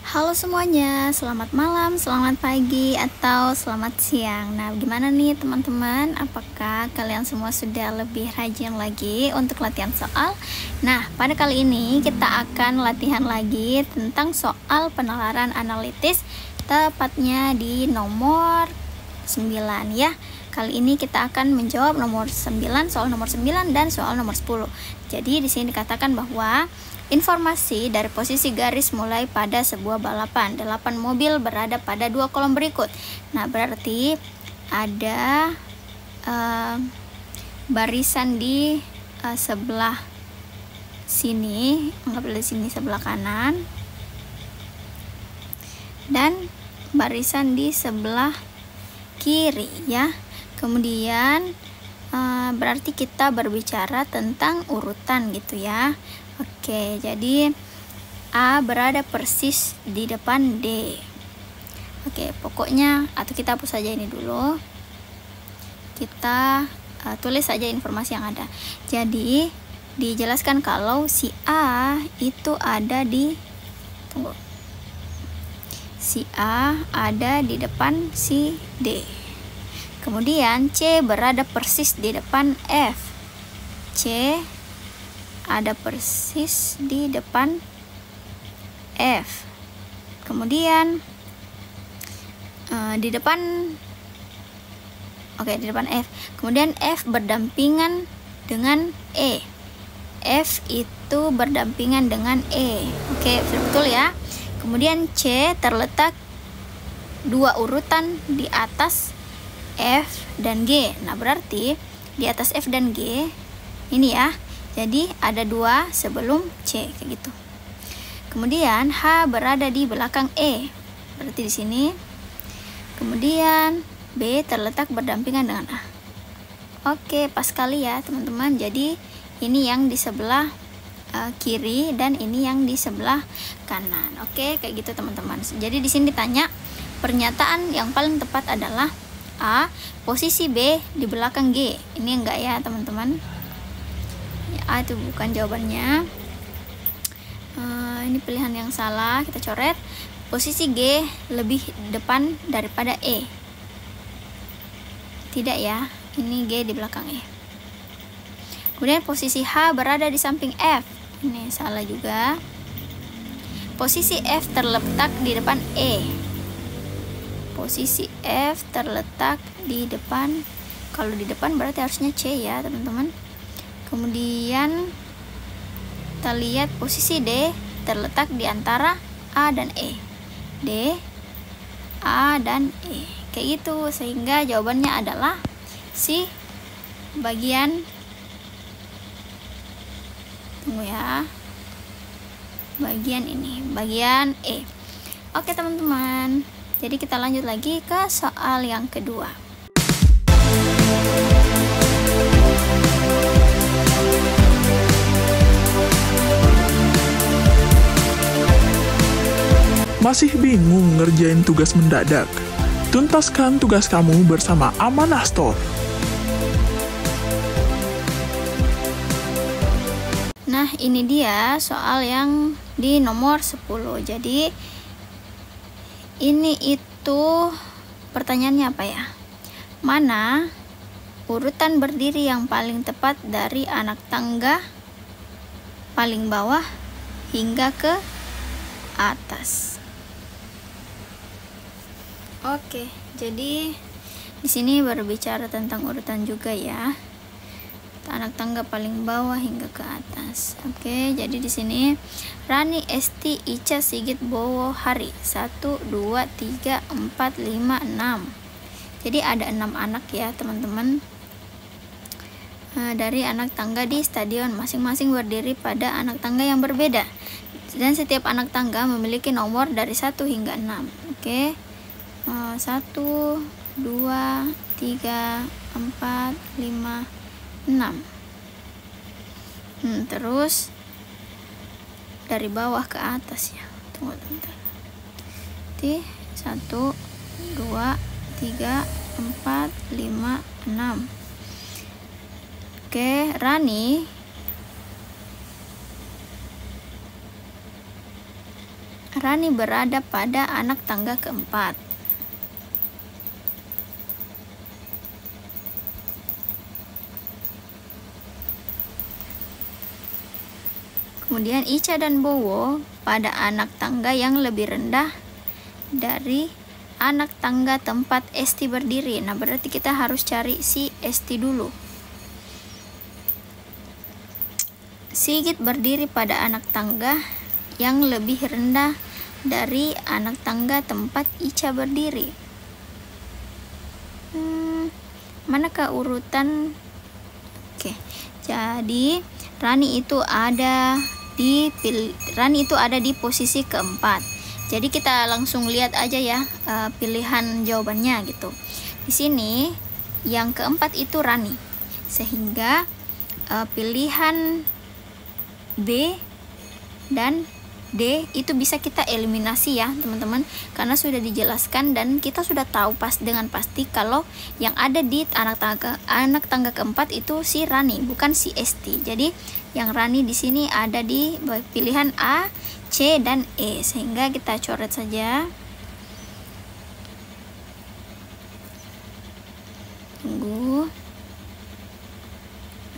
Halo semuanya, selamat malam, selamat pagi, atau selamat siang. Nah, gimana nih teman-teman? Apakah kalian semua sudah lebih rajin lagi untuk latihan soal? Nah, pada kali ini kita akan latihan lagi tentang soal penalaran analitis, tepatnya di nomor 9 ya. Kali ini kita akan menjawab nomor 9, soal nomor 9 dan soal nomor 10. Jadi di sini dikatakan bahwa informasi dari posisi garis mulai pada sebuah balapan. 8 mobil berada pada 2 kolom berikut. Nah, berarti ada barisan di sebelah sini, anggaplah di sini sebelah kanan, dan barisan di sebelah kiri ya. Kemudian berarti kita berbicara tentang urutan gitu ya. Oke, jadi A berada persis di depan D. Oke, pokoknya atau kita hapus saja ini dulu. Kita tulis saja informasi yang ada. Jadi dijelaskan kalau si A itu ada di si A ada di depan si D. Kemudian C berada persis di depan F. C ada persis di depan F. Kemudian di depan F. Kemudian F berdampingan dengan E. F itu berdampingan dengan E. Oke, betul ya. Kemudian C terletak 2 urutan di atas F dan G. Nah, berarti di atas F dan G ini ya. Jadi ada 2 sebelum C kayak gitu. Kemudian H berada di belakang E. Berarti di sini. Kemudian B terletak berdampingan dengan A. Oke, pas sekali ya, teman-teman. Jadi ini yang di sebelah kiri dan ini yang di sebelah kanan. Oke, kayak gitu teman-teman. Jadi di sini ditanya pernyataan yang paling tepat adalah A, posisi B di belakang G. Ini enggak ya, teman-teman? A itu bukan jawabannya. Ini pilihan yang salah, kita coret. Posisi G lebih depan daripada E. Tidak ya, ini G di belakang E. Kemudian posisi H berada di samping F. Ini salah juga. Posisi F terletak di depan E. Posisi F terletak di depan. Kalau di depan berarti harusnya C ya, teman-teman. Kemudian kita lihat posisi D terletak di antara A dan E. D, A, dan E. Kayak gitu, sehingga jawabannya adalah si bagian, tunggu ya, bagian ini, bagian E. Oke teman-teman, jadi kita lanjut lagi ke soal yang kedua. Masih bingung ngerjain tugas mendadak? Tuntaskan tugas kamu bersama Amanah Store. Nah, ini dia soal yang di nomor 10. Jadi ini itu pertanyaannya apa ya? Mana urutan berdiri yang paling tepat dari anak tangga paling bawah hingga ke atas? Oke, jadi di sini berbicara tentang urutan juga ya. Anak tangga paling bawah hingga ke atas. Oke, jadi di sini Rani, Esti, Ica, Sigit, Bowo, Hari. 1 2 3 4 5 6. Jadi ada 6 anak ya, teman-teman. Dari anak tangga di stadion, masing-masing berdiri pada anak tangga yang berbeda. Dan setiap anak tangga memiliki nomor dari 1 hingga 6. Oke. 1 2 3 4 5 6. Terus dari bawah ke atas ya. Tunggu bentar. 1 2 3 4 5 6. Oke, Rani Rani berada pada anak tangga keempat. Kemudian Ica dan Bowo pada anak tangga yang lebih rendah dari anak tangga tempat Esti berdiri. Nah, berarti kita harus cari si Esti dulu. Sigit berdiri pada anak tangga yang lebih rendah dari anak tangga tempat Ica berdiri. Manakah urutan? Oke, jadi Rani itu ada di posisi keempat. Jadi kita langsung lihat aja ya pilihan jawabannya gitu. Di sini yang keempat itu Rani, sehingga pilihan B dan D itu bisa kita eliminasi ya teman-teman, karena sudah dijelaskan dan kita sudah tahu dengan pasti kalau yang ada di anak tangga keempat itu si Rani, bukan si Esti. Jadi yang Rani di sini ada di pilihan A, C, dan E, sehingga kita coret saja. Tunggu,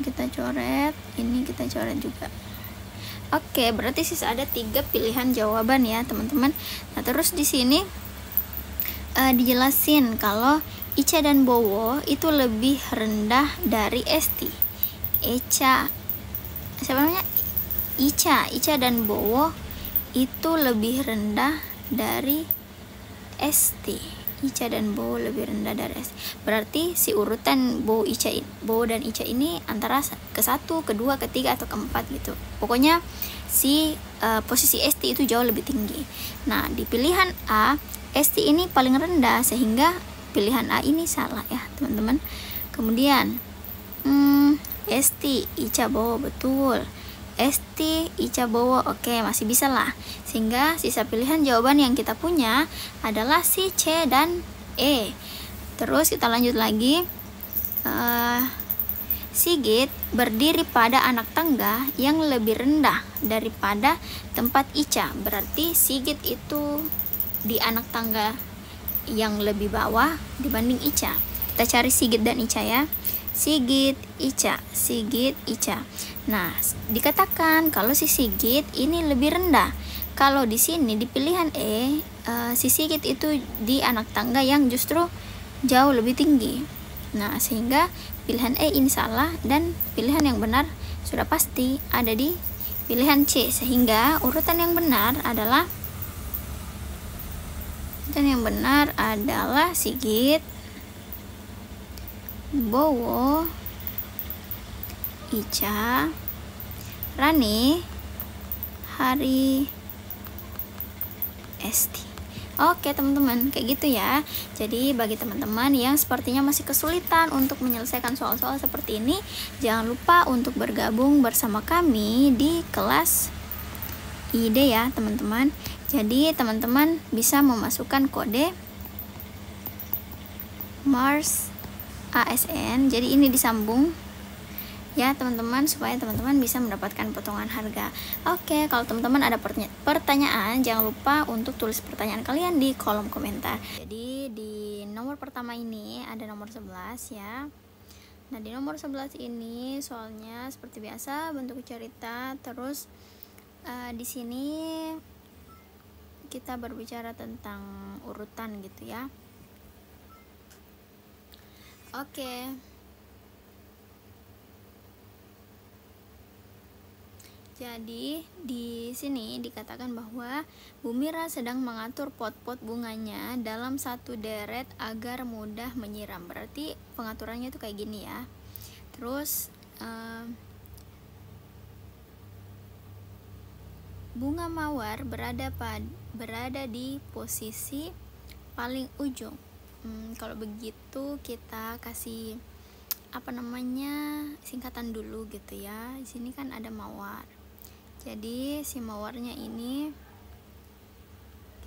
kita coret, ini kita coret juga. Oke, berarti sisa ada 3 pilihan jawaban ya teman-teman. Nah, terus di sini dijelasin kalau Ica dan Bowo itu lebih rendah dari Esti. Ica dan Bowo itu lebih rendah dari Esti. Ica dan Bowo lebih rendah dari Esti. Berarti si urutan Bowo dan Ica ini antara ke-1, ke-2, ke-3 atau ke-4 gitu. Pokoknya si posisi Esti itu jauh lebih tinggi. Nah, di pilihan A, Esti ini paling rendah, sehingga pilihan A ini salah ya teman-teman. Kemudian Esti, Ica, Bowo, betul. Esti, Ica, Bowo, oke, masih bisa lah. Sehingga sisa pilihan jawaban yang kita punya adalah si C dan E. Terus kita lanjut lagi. Sigit berdiri pada anak tangga yang lebih rendah daripada tempat Ica. Berarti Sigit itu di anak tangga yang lebih bawah dibanding Ica. Kita cari Sigit dan Ica ya. Sigit, Ica, Sigit, Ica. Nah, dikatakan kalau si Sigit ini lebih rendah. Kalau di sini di pilihan E, si Sigit itu di anak tangga yang justru jauh lebih tinggi. Nah, sehingga pilihan E ini salah dan pilihan yang benar sudah pasti ada di pilihan C. Sehingga urutan yang benar adalah Sigit, Bowo, Ica, Rani, Hari, Esti. Oke teman-teman, kayak gitu ya. Jadi bagi teman-teman yang sepertinya masih kesulitan untuk menyelesaikan soal-soal seperti ini, jangan lupa untuk bergabung bersama kami di kelas ID ya teman-teman. Jadi teman-teman bisa memasukkan kode Mars ASN. Jadi ini disambung ya teman-teman, supaya teman-teman bisa mendapatkan potongan harga. Oke, kalau teman-teman ada pertanyaan, jangan lupa untuk tulis pertanyaan kalian di kolom komentar. Jadi di nomor pertama ini ada nomor 11 ya. Nah, di nomor 11 ini soalnya seperti biasa bentuk cerita. Terus di sini kita berbicara tentang urutan gitu ya. Oke. Jadi di sini dikatakan bahwa Bu Mira sedang mengatur pot-pot bunganya dalam satu deret agar mudah menyiram. Berarti pengaturannya itu kayak gini ya. Terus bunga mawar berada di posisi paling ujung. Kalau begitu kita kasih singkatan dulu gitu ya. Di sini kan ada mawar. Jadi si mawarnya ini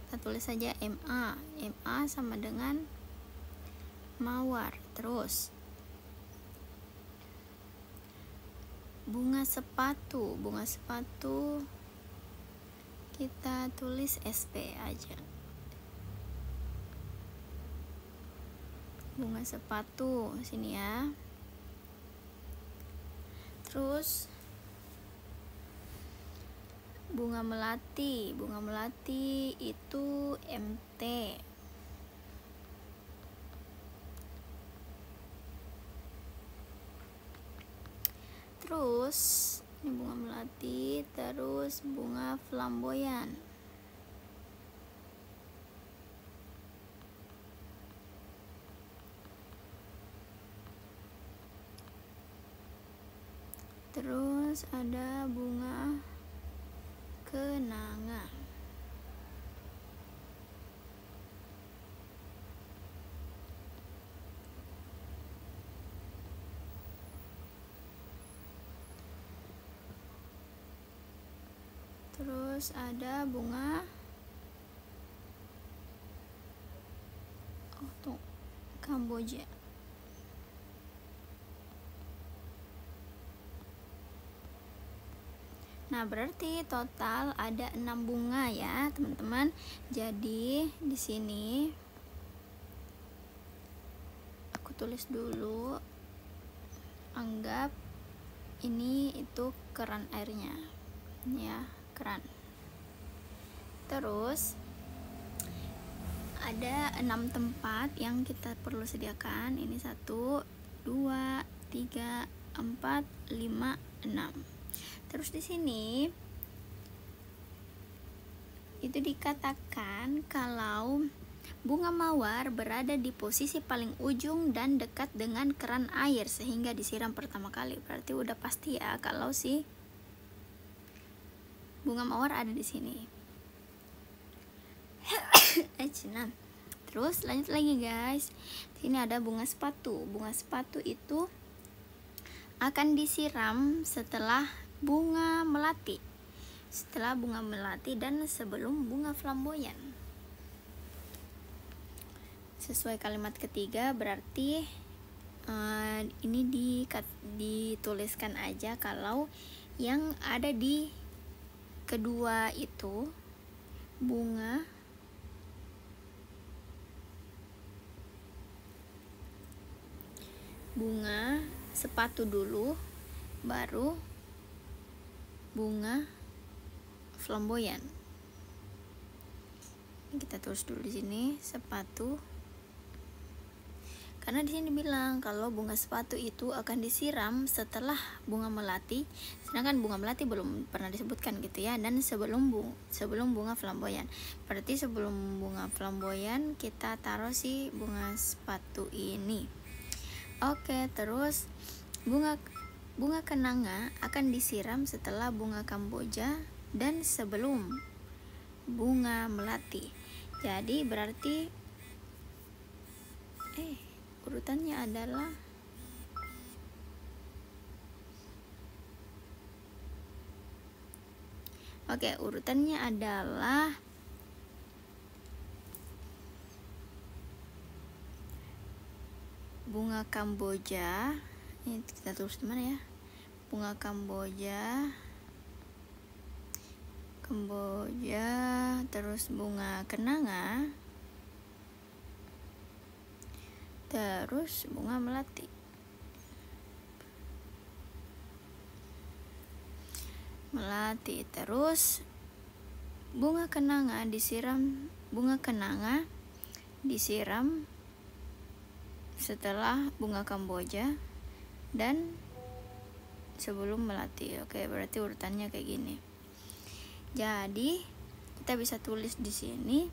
kita tulis saja MA. MA sama dengan mawar. Terus bunga sepatu kita tulis SP aja. Bunga sepatu sini ya. Terus bunga melati itu MT. Terus ini bunga melati, terus bunga flamboyan. Terus ada bunga kenanga. Terus ada bunga Kamboja. Nah, berarti total ada 6 bunga ya, teman-teman. Jadi di sini aku tulis dulu, anggap ini itu keran airnya. Ya, keran. Terus ada 6 tempat yang kita perlu sediakan. Ini 1, 2, 3, 4, 5, 6. Terus di sini itu dikatakan kalau bunga mawar berada di posisi paling ujung dan dekat dengan keran air sehingga disiram pertama kali. Berarti udah pasti ya kalau si bunga mawar ada di sini. Terus lanjut lagi guys. Sini ada bunga sepatu. Bunga sepatu itu akan disiram setelah bunga melati. Setelah bunga melati dan sebelum bunga flamboyan. Sesuai kalimat ketiga berarti ini dituliskan aja kalau yang ada di kedua itu bunga sepatu dulu, baru bunga flamboyan. Kita tulis dulu di sini sepatu, karena di sini bilang kalau bunga sepatu itu akan disiram setelah bunga melati, sedangkan bunga melati belum pernah disebutkan gitu ya, dan sebelum bunga flamboyan. Berarti sebelum bunga flamboyan kita taruh si bunga sepatu ini. Oke, terus bunga kenanga akan disiram setelah bunga Kamboja dan sebelum bunga melati. Jadi berarti urutannya adalah urutannya adalah bunga Kamboja. Ini kita tulis di mana ya? Bunga Kamboja, terus bunga kenanga, terus bunga melati. Terus bunga kenanga disiram setelah bunga Kamboja dan sebelum melati. Oke, berarti urutannya kayak gini. Jadi kita bisa tulis di sini,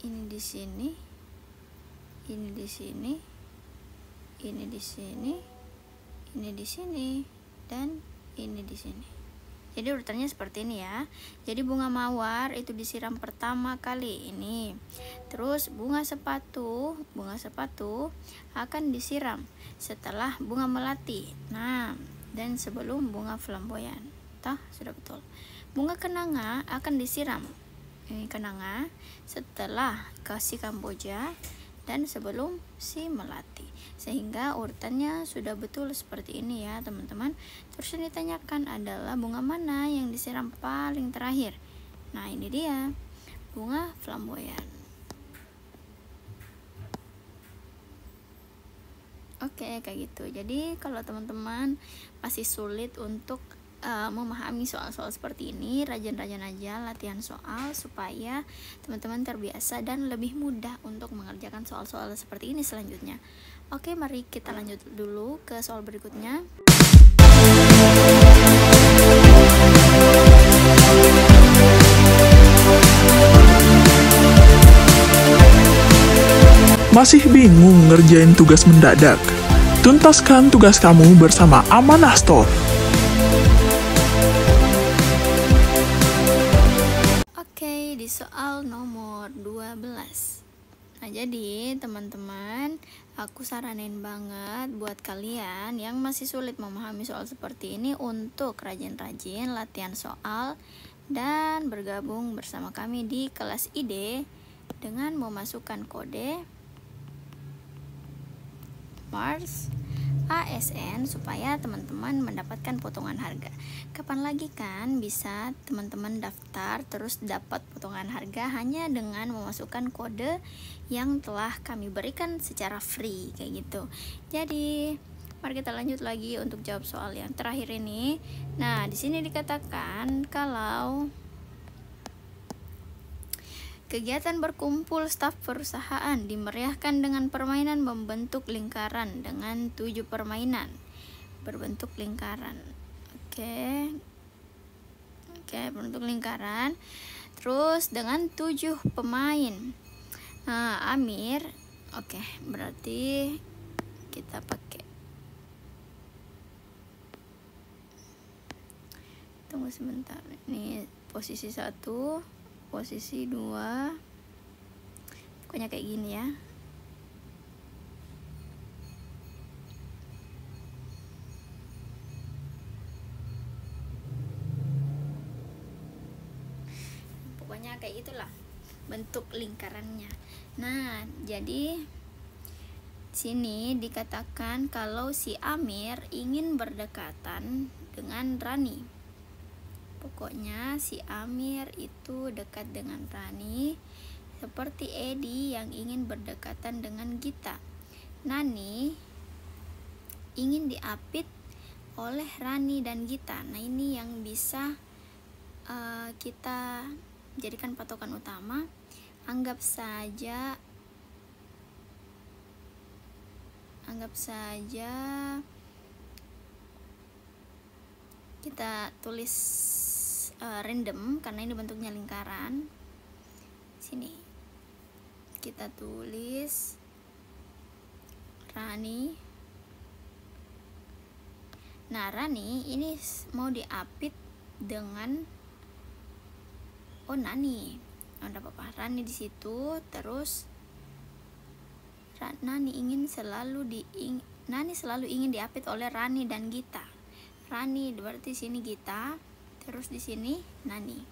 ini di sini, ini di sini, ini di sini, ini di sini, dan ini di sini. Jadi urutannya seperti ini ya. Jadi bunga mawar itu disiram pertama kali ini. Terus bunga sepatu akan disiram setelah bunga melati. Nah, dan sebelum bunga flamboyan. Sudah betul. Bunga kenanga akan disiram. Ini kenanga setelah kasih Kamboja dan sebelum si melati, sehingga urutannya sudah betul seperti ini ya teman-teman. Terus yang ditanyakan adalah bunga mana yang disiram paling terakhir. Nah ini dia, bunga flamboyan. Oke, kayak gitu. Jadi kalau teman-teman masih sulit untuk memahami soal-soal seperti ini, rajin-rajin aja latihan soal supaya teman-teman terbiasa dan lebih mudah untuk mengerjakan soal-soal seperti ini selanjutnya. Oke, mari kita lanjut dulu ke soal berikutnya. Masih bingung ngerjain tugas mendadak? Tuntaskan tugas kamu bersama Amanah Store. Oke, di soal nomor 12. Nah, jadi teman-teman, aku saranin banget buat kalian yang masih sulit memahami soal seperti ini untuk rajin-rajin latihan soal dan bergabung bersama kami di kelas ID dengan memasukkan kode Mars ASN supaya teman-teman mendapatkan potongan harga. Kapan lagi kan bisa teman-teman daftar terus dapat potongan harga hanya dengan memasukkan kode yang telah kami berikan secara free kayak gitu. Jadi mari kita lanjut lagi untuk jawab soal yang terakhir ini. Nah, di sini dikatakan kalau kegiatan berkumpul staf perusahaan dimeriahkan dengan permainan membentuk lingkaran dengan 7 permainan berbentuk lingkaran. Oke, berbentuk lingkaran. Terus dengan 7 pemain. Nah, Amir, oke, berarti kita pakai. Tunggu sebentar. Ini posisi 1. Posisi 2, pokoknya kayak gini ya. Pokoknya kayak gitulah bentuk lingkarannya. Nah, jadi sini dikatakan kalau si Amir ingin berdekatan dengan Rani. Pokoknya si Amir itu dekat dengan Rani seperti Edi yang ingin berdekatan dengan Gita. Nani ingin diapit oleh Rani dan Gita. Nah, ini yang bisa kita jadikan patokan utama. Anggap saja kita tulis random karena ini bentuknya lingkaran. Sini kita tulis Rani. Nah, Rani ini mau diapit dengan Nani. Ada apa-apa, Rani di situ. Terus Nani selalu ingin diapit oleh Rani dan Gita. Rani berarti sini Gita, terus di sini Nani.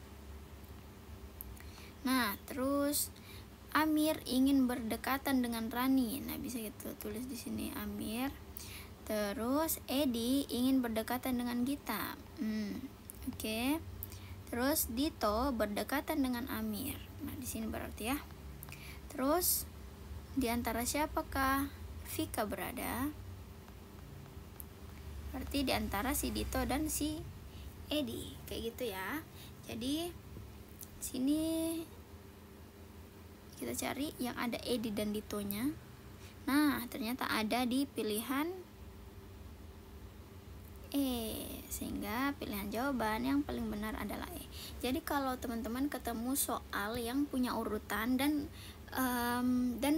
Nah, terus Amir ingin berdekatan dengan Rani. Nah, bisa kita tulis di sini Amir. Terus Edi ingin berdekatan dengan Gita. Oke. Terus Dito berdekatan dengan Amir. Nah, di sini berarti ya. Terus di antara siapakah Vika berada? Berarti di antara si Dito dan si Edi, kayak gitu ya. Jadi sini kita cari yang ada Edi dan Ditonya. Nah, ternyata ada di pilihan E, sehingga pilihan jawaban yang paling benar adalah E. Jadi kalau teman-teman ketemu soal yang punya urutan dan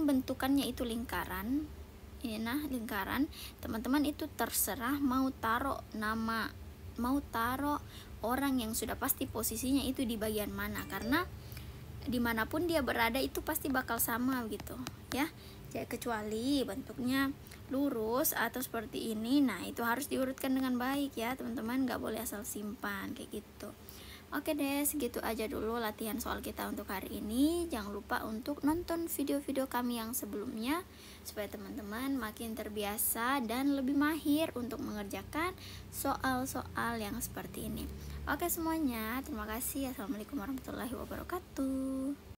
bentukannya itu lingkaran, lingkaran, teman-teman itu terserah mau taruh nama, mau taruh orang yang sudah pasti posisinya itu di bagian mana, karena dimanapun dia berada itu pasti bakal sama gitu ya. Jadi kecuali bentuknya lurus atau seperti ini, nah itu harus diurutkan dengan baik ya teman-teman, nggak boleh asal simpan kayak gitu. Oke deh, segitu aja dulu latihan soal kita untuk hari ini. Jangan lupa untuk nonton video-video kami yang sebelumnya supaya teman-teman makin terbiasa dan lebih mahir untuk mengerjakan soal-soal yang seperti ini. Oke semuanya, terima kasih. Assalamualaikum warahmatullahi wabarakatuh.